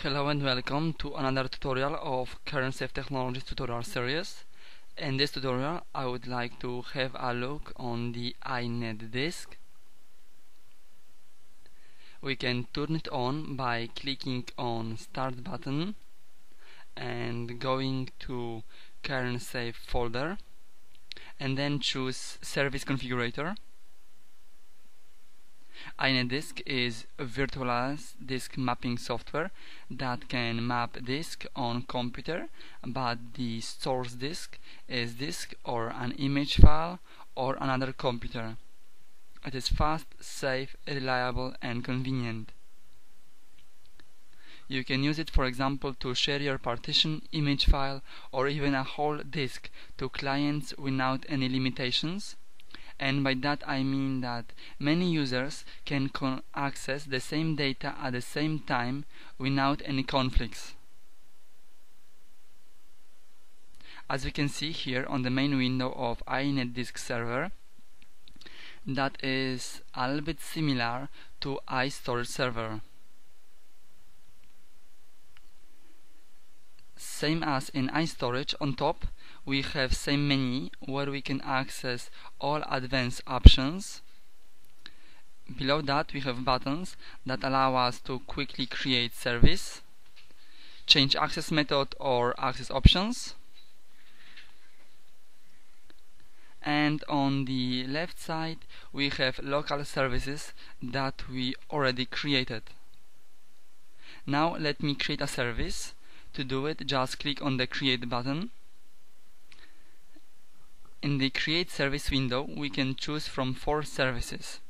Hello and welcome to another tutorial of KernSafe Technologies tutorial series. In this tutorial I would like to have a look on the INETDisk. We can turn it on by clicking on Start button and going to KernSafe folder and then choose Service Configurator. INETDisk is a virtualized disk mapping software that can map disk on computer, but the source disk is disk or an image file or another computer. It is fast, safe, reliable and convenient. You can use it, for example, to share your partition, image file or even a whole disk to clients without any limitations. And by that I mean that many users can access the same data at the same time without any conflicts. As we can see here on the main window of INETDisk server, that is a little bit similar to iStorage server. Same as in iStorage, on top we have same menu where we can access all advanced options. Below that we have buttons that allow us to quickly create service, change access method or access options, and on the left side we have local services that we already created. Now let me create a service. To do it, just click on the Create button. In the Create Service window, we can choose from 4 services: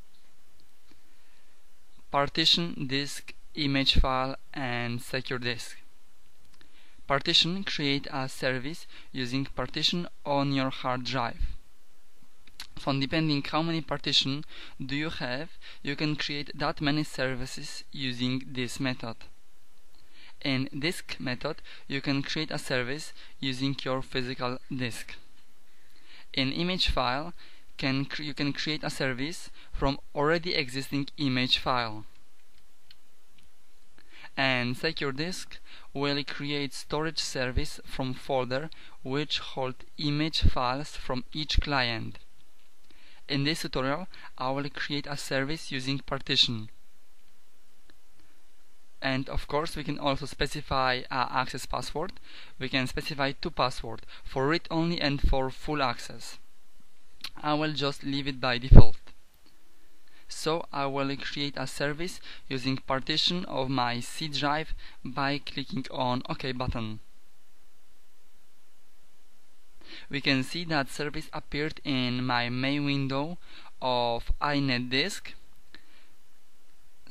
Partition, Disk, Image File and Secure Disk. Partition: create a service using partition on your hard drive. So depending how many partition do you have, you can create that many services using this method. In disk method, you can create a service using your physical disk. In image file, you can create a service from already existing image file. And secure disk will create storage service from folder which hold image files from each client. In this tutorial, I will create a service using partition. And of course we can also specify an access password. We can specify 2 passwords, for read only and for full access. I will just leave it by default. So I will create a service using partition of my C drive by clicking on OK button. We can see that service appeared in my main window of INETDisk.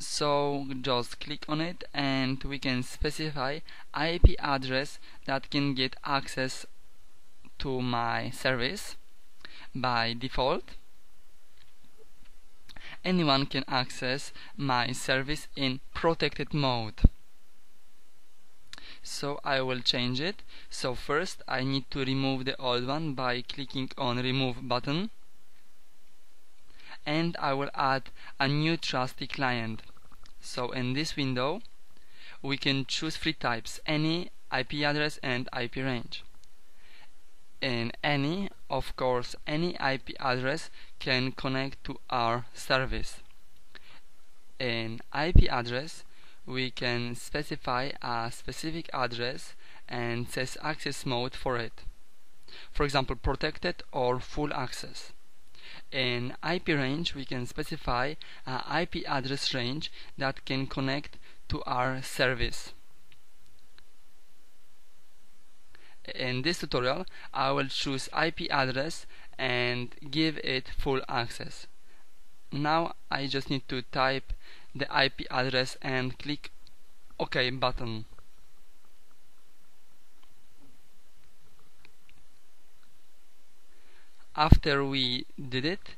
So just click on it and we can specify IP address that can get access to my service. By default, anyone can access my service in protected mode. So I will change it. So first I need to remove the old one by clicking on Remove button. And I will add a new trusty client. So in this window we can choose 3 types: any, IP address and IP range. In any, of course, any IP address can connect to our service. In IP address we can specify a specific address and set access mode for it. For example, protected or full access. In IP range we can specify an IP address range that can connect to our service. In this tutorial I will choose IP address and give it full access. Now I just need to type the IP address and click OK button. After we did it,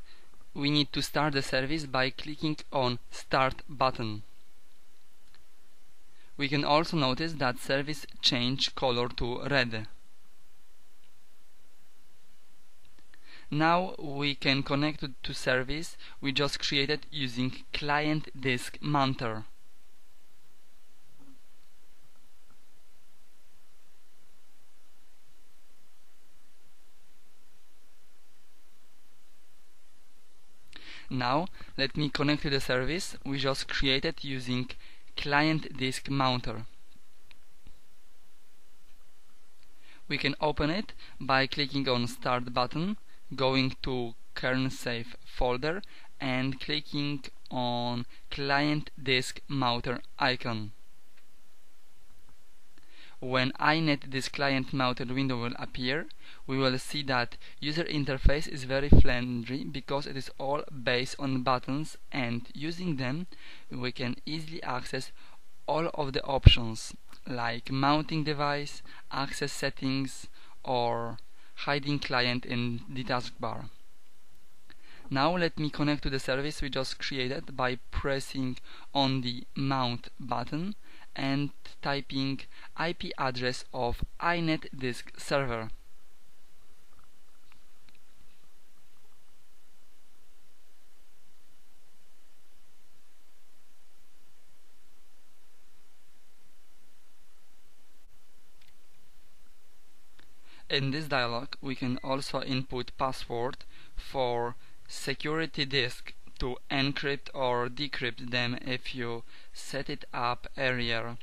we need to start the service by clicking on Start button. We can also notice that service changed color to red. Now we can connect to service we just created using client disk mounter. Now let me connect to the service we just created using INETDisk mounter. We can open it by clicking on Start button, going to KernSafe folder and clicking on INETDisk mounter icon. When INETDisk client mounted window will appear, we will see that user interface is very friendly because it is all based on buttons, and using them we can easily access all of the options like mounting device, access settings, or hiding client in the taskbar. Now let me connect to the service we just created by pressing on the Mount button and typing IP address of INETDisk server. In this dialog, we can also input password for security disk to encrypt or decrypt them if you set it up earlier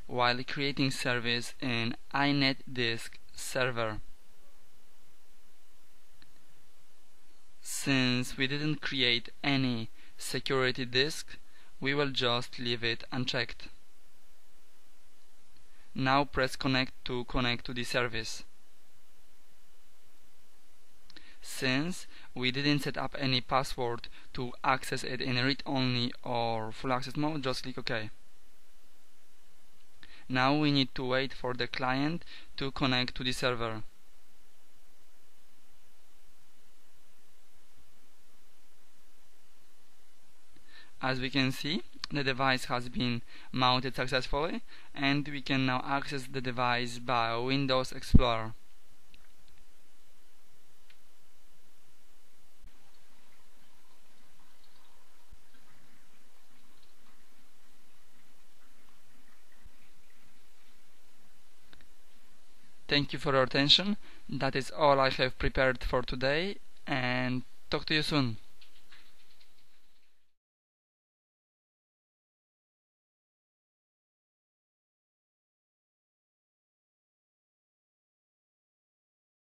while creating service in INETDisk server. Since we didn't create any security disk, we will just leave it unchecked. Now press connect to the service. Since we didn't set up any password to access it in read-only or full access mode, just click OK. Now we need to wait for the client to connect to the server. As we can see, the device has been mounted successfully, and we can now access the device by Windows Explorer. Thank you for your attention. That is all I have prepared for today, and talk to you soon.